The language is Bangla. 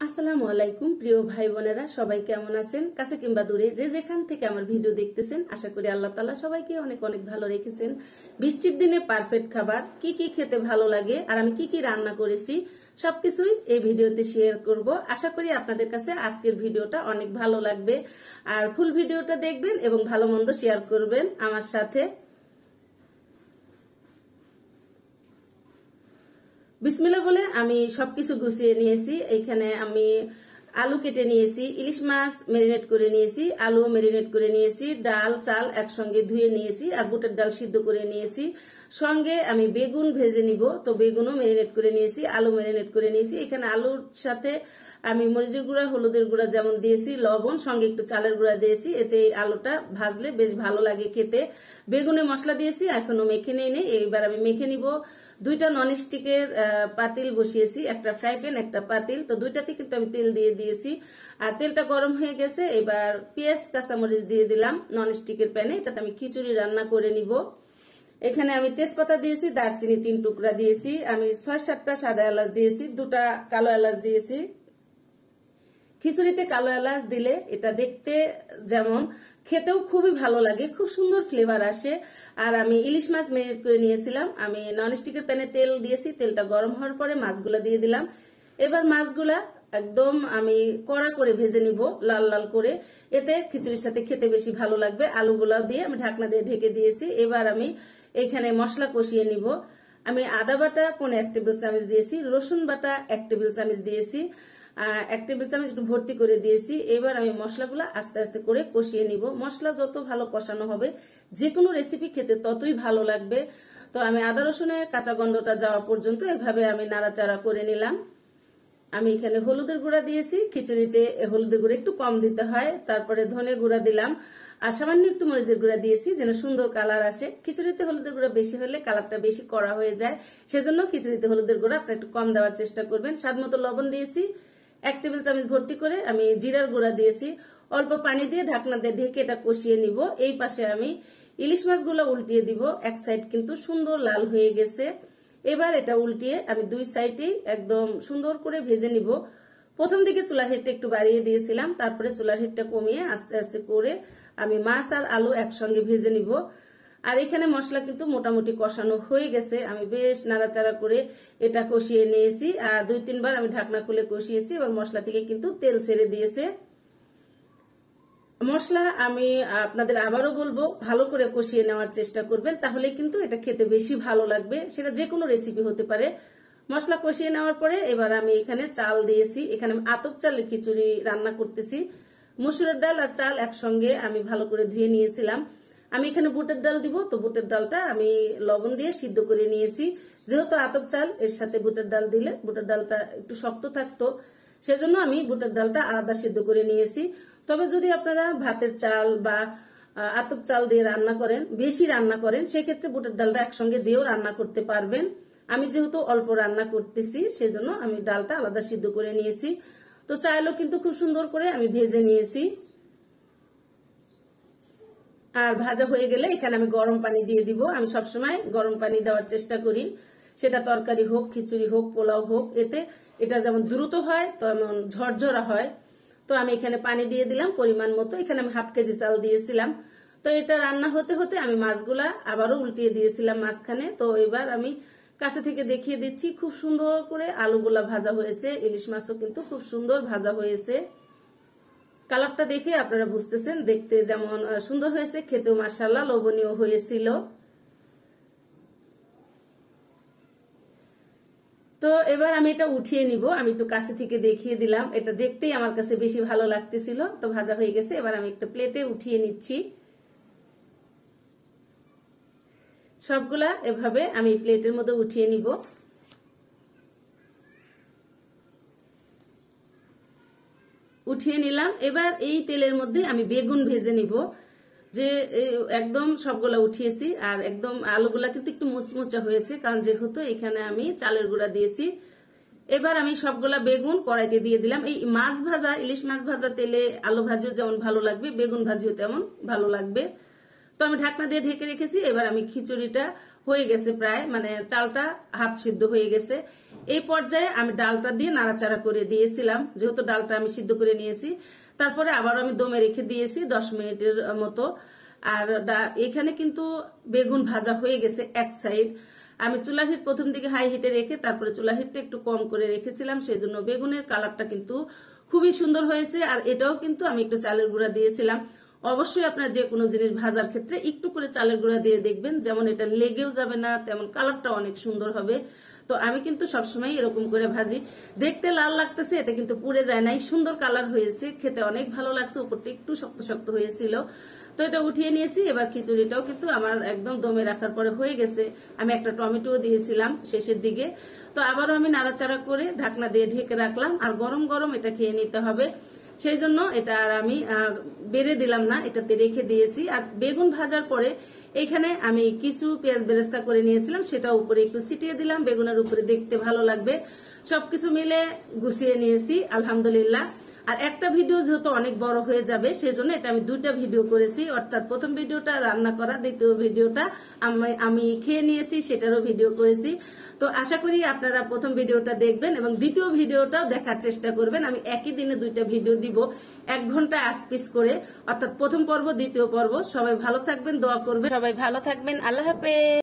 আসসালামু আলাইকুম প্রিয় ভাই বোনেরা, সবাই কেমন আছেন? কাছে কিংবা দূরে যে যেখান থেকে আমার ভিডিও দেখতেছেন, আশা করি আল্লাহ তাআলা সবাইকে অনেক অনেক ভালো রেখেছেন। বৃষ্টির দিনে পারফেক্ট খাবার কি কি খেতে ভালো লাগে আর আমি কি কি রান্না করেছি সবকিছুই এই ভিডিওতে শেয়ার করব। আশা করি আপনাদের কাছে আজকের ভিডিওটা অনেক ভালো লাগবে। আর ফুল ভিডিওটা দেখবেন এবং ভালো মন্দ শেয়ার করবেন আমার সাথে। বিসমিল্লাহ বলে আমি সবকিছু গুছিয়ে নিয়েছি। এখানে আমি আলু কেটে নিয়েছি, ইলিশ মাছ মেরিনেট করে নিয়েছি, আলু মেরিনেট করে নিয়েছি, ডাল চাল একসঙ্গে ধুয়ে নিয়েছি আর বুটের ডাল সিদ্ধ করে নিয়েছি। সঙ্গে আমি বেগুন ভেজে নিব, তো বেগুনও মেরিনেট করে নিয়েছি, আলু মেরিনেট করে নিয়েছি। এখানে আলুর সাথে আমি মরিচের গুঁড়া হলুদের গুঁড়া যেমন দিয়েছি, লবণ, সঙ্গে একটু চালের গুঁড়া দিয়েছি, এতে আলুটা ভাজলে বেশ ভালো লাগে খেতে। বেগুনে মশলা দিয়েছি, এখনো মেখে নেই। এইবার আমি মেখে নিব। দুইটা ননস্টিকের পাতিল বসিয়েছি, একটা ফ্রাই প্যান একটা পাতিল, তো দুইটাতে কিন্তু আমি তেল দিয়ে দিয়েছি আর তেলটা গরম হয়ে গেছে। এবার পেঁয়াজ কাঁচামরিচ দিয়ে দিলাম ননস্টিকের প্যানে, এটাতে আমি খিচুড়ি রান্না করে নিব। এখানে আমি তেজপাতা দিয়েছি, দারচিনি 3 টুকরা দিয়েছি, আমি 6-7টা সাদা এলাচ দিয়েছি, 2টা কালো এলাচ দিয়েছি। খিচুড়িতে কালো এলাচ দিলে এটা দেখতে যেমন খেতেও খুবই ভালো লাগে, খুব সুন্দর ফ্লেভার আসে। আর আমি ইলিশ মাছ মেরিনেট করে নিয়েছিলাম, আমি ননস্টিকের প্যানে তেল দিয়েছি, তেলটা গরম হওয়ার পরে মাছগুলা দিয়ে দিলাম। এবার মাছগুলা একদম আমি কড়া করে ভেজে নিব, লাল লাল করে, এতে খিচুড়ির সাথে খেতে বেশি ভালো লাগবে। আলুগুলাও দিয়ে আমি ঢাকনা দিয়ে ঢেকে দিয়েছি। এবার আমি এখানে মশলা কষিয়ে নিব। আমি আদা বাটা 1 টেবিল চামচ দিয়েছি, রসুন বাটা 1 টেবিল চামচ দিয়েছি, 1 টেবিল চামচ একটু ভর্তি করে দিয়েছি। এবার আমি মশলাগুলো আস্তে আস্তে করে কষিয়ে নিব। মশলা যত ভালো কষানো হবে যে কোনো রেসিপি খেতে ততই ভালো লাগবে। তো আমি আদা রসুনের কাঁচা গন্ধটা যাওয়া পর্যন্ত এভাবে আমি নাড়াচাড়া করে নিলাম। আমি এখানে হলুদের গুঁড়া দিয়েছি, খিচুড়িতে হলুদের গুঁড়া একটু কম দিতে হয়। তারপরে ধনে গুঁড়া দিলাম আর সামান্য একটু মরিচের গুঁড়া দিয়েছি যেন সুন্দর কালার আসে। খিচুড়িতে হলুদের গুঁড়া বেশি হলে কালারটা বেশি কড়া হয়ে যায়, সেজন্য খিচুড়িতে হলুদের গুঁড়া আপনারা একটু কম দেওয়ার চেষ্টা করবেন। স্বাদ মতো লবণ দিয়েছি, 1 টেবিল চামচ ভর্তি করে আমি জিরার গুঁড়া দিয়েছি। অল্প পানি দিয়ে ঢাকনা দিয়ে ঢেকে এটা কষিয়ে নিব। এই পাশে আমি ইলিশ মাছগুলো উল্টিয়ে দিব, এক সাইড কিন্তু সুন্দর লাল হয়ে গেছে। এবার এটা উল্টিয়ে আমি 2 সাইডেই একদম সুন্দর করে ভেজে নিব। প্রথম দিকে চুলার হিটটা একটু বাড়িয়ে দিয়েছিলাম, তারপরে চুলার হিটটা কমিয়ে আস্তে আস্তে করে আমি মাছ আর আলু একসঙ্গে ভেজে নিব। আর এখানে মশলা কিন্তু মোটামুটি কষানো হয়ে গেছে, আমি বেশ নাড়াচাড়া করে এটা কষিয়ে নিয়েছি আর 2-3 বার আমি ঢাকনা খুলে কষিয়েছি। এবার মশলা থেকে কিন্তু তেল ছেড়ে দিয়েছে। মশলা আমি আপনাদের আবারও বলবো ভালো করে কষিয়ে নেওয়ার চেষ্টা করবেন, তাহলে কিন্তু এটা খেতে বেশি ভালো লাগবে, সেটা যে কোনো রেসিপি হতে পারে। মশলা কষিয়ে নেওয়ার পরে এবার আমি এখানে চাল দিয়েছি। এখানে আমি আতপ চালের খিচুড়ি রান্না করতেছি। মসুরের ডাল আর চাল একসঙ্গে আমি ভালো করে ধুয়ে নিয়েছিলাম। আমি এখানে বুটের ডাল দিব, তো বুটের ডালটা আমি লবণ দিয়ে সিদ্ধ করে নিয়েছি। যেহেতু আতপ চাল, এর সাথে বুটের ডাল দিলে বুটের ডালটা একটু শক্ত থাকতো, সেজন্য আমি বুটের ডালটা আলাদা সিদ্ধ করে নিয়েছি। তবে যদি আপনারা ভাতের চাল বা আতপ চাল দিয়ে রান্না করেন, বেশি রান্না করেন, সেক্ষেত্রে বুটের ডালটা একসঙ্গে দিয়েও রান্না করতে পারবেন। আমি যেহেতু অল্প রান্না করতেছি সেজন্য আমি ডালটা আলাদা সিদ্ধ করে নিয়েছি। তো চালও কিন্তু খুব সুন্দর করে আমি ভেজে নিয়েছি। আর ভাজা হয়ে গেলে এখানে আমি গরম পানি দিয়ে দিব। আমি সবসময় গরম পানি দেওয়ার চেষ্টা করি, সেটা তরকারি হোক, খিচুড়ি হোক, পোলাও হোক, এতে এটা যেমন দ্রুত হয় তেমন ঝরঝরা হয়। তো আমি এখানে পানি দিয়ে দিলাম পরিমাণ মতো। এখানে আমি 1/2 কেজি চাল দিয়েছিলাম। তো এটা রান্না হতে হতে আমি মাছগুলা আবারও উল্টিয়ে দিয়েছিলাম মাঝখানে। তো এবার আমি কাছে থেকে দেখিয়ে দিচ্ছি, খুব সুন্দর করে আলুগুলা ভাজা হয়েছে, ইলিশ মাছও কিন্তু খুব সুন্দর ভাজা হয়েছে। কালারটা দেখে আপনারা বুঝতেছেন দেখতে যেমন সুন্দর হয়েছে, খেতেও মাশাআল্লাহ লোভনীয় হয়েছিল। তো এবার আমি এটা উঠিয়ে নিব। আমি একটু কাছে থেকে দেখিয়ে দিলাম, এটা দেখতেই আমার কাছে বেশি ভালো লাগতেছিল। তো ভাজা হয়ে গেছে, এবার আমি একটা প্লেটে উঠিয়ে নিচ্ছি। সবগুলা এভাবে আমি প্লেটের মধ্যে উঠিয়ে নিব। উঠিয়ে নিলাম। এবার এই তেলের মধ্যে আমি বেগুন ভেজে নিব। যে একদম সবগুলা উঠিয়েছি আর একদম আলুগুলা কিন্তু একটু মুচমুচা হয়েছে, কারণ যেহেতু এখানে আমি চালের গুঁড়া দিয়েছি। এবার আমি সবগুলা বেগুন কড়াইতে দিয়ে দিলাম। এই মাছ ভাজা, ইলিশ মাছ ভাজা তেলে আলু ভাজিও যেমন ভালো লাগবে, বেগুন ভাজিও তেমন ভালো লাগবে। তো আমি ঢাকনা দিয়ে ঢেকে রেখেছি। এবার আমি খিচুড়িটা হয়ে গেছে প্রায়, মানে চালটা হাফ সিদ্ধ হয়ে গেছে। এই পর্যায়ে আমি ডালটা দিয়ে নাড়াচাড়া করে দিয়েছিলাম, যেহেতু ডালটা আমি সিদ্ধ করে নিয়েছি। তারপরে আবার আমি দমে রেখে দিয়েছি 10 মিনিটের মতো। আর এখানে কিন্তু বেগুন ভাজা হয়ে গেছে এক সাইড। আমি চুলার হিট প্রথম দিকে হাই হিটে রেখে তারপরে চুলার হিটটা একটু কম করে রেখেছিলাম, সেই জন্য বেগুনের কালারটা কিন্তু খুবই সুন্দর হয়েছে। আর এটাও কিন্তু আমি একটু চালের গুঁড়া দিয়েছিলাম। অবশ্যই আপনার যে কোনো জিনিস ভাজার ক্ষেত্রে একটু করে চালের গুঁড়া দিয়ে দেখবেন, যেমন এটা লেগেও যাবে না, তেমন কালারটা অনেক সুন্দর হবে। তো আমি কিন্তু সবসময় এরকম করে ভাজি। দেখতে লাল লাগতেছে, এতে কিন্তু পুড়ে যায় নাই, সুন্দর কালার হয়েছে, খেতে অনেক ভালো লাগছে। উপরটা একটু শক্ত শক্ত হয়েছিল। তো এটা উঠিয়ে নিয়েছি। এবার খিচুড়িটাও কিন্তু আমার একদম দমে রাখার পরে হয়ে গেছে। আমি একটা টমেটো দিয়েছিলাম শেষের দিকে। তো আবারও আমি নাড়াচাড়া করে ঢাকনা দিয়ে ঢেকে রাখলাম। আর গরম গরম এটা খেয়ে নিতে হবে, সেই জন্য এটা আর আমি বেড়ে দিলাম না, এটাতে রেখে দিয়েছি। আর বেগুন ভাজার পরে এখানে আমি কিছু পেঁয়াজ বেরেস্তা করে নিয়েছিলাম, সেটা উপরে একটু ছিটিয়ে দিলাম, বেগুনের উপরে দেখতে ভালো লাগবে। সবকিছু মিলে গুছিয়ে নিয়েছি আলহামদুলিল্লাহ। আর একটা ভিডিও যেহেতু অনেক বড় হয়ে যাবে, সেই জন্য এটা আমি 2টা ভিডিও করেছি। অর্থাৎ প্রথম ভিডিওটা রান্না করা, দ্বিতীয় ভিডিওটা আমি খেয়ে নিয়েছি, সেটারও ভিডিও করেছি। তো আশা করি আপনারা প্রথম ভিডিওটা দেখবেন এবং দ্বিতীয় ভিডিওটাও দেখার চেষ্টা করবেন। আমি একই দিনে 2টা ভিডিও দিব, 1 ঘন্টা 8 পিস করে, অর্থাৎ প্রথম পর্ব দ্বিতীয় পর্ব। সবাই ভালো থাকবেন, দোয়া করবেন। সবাই ভালো থাকবেন, আল্লাহ হাফেজ।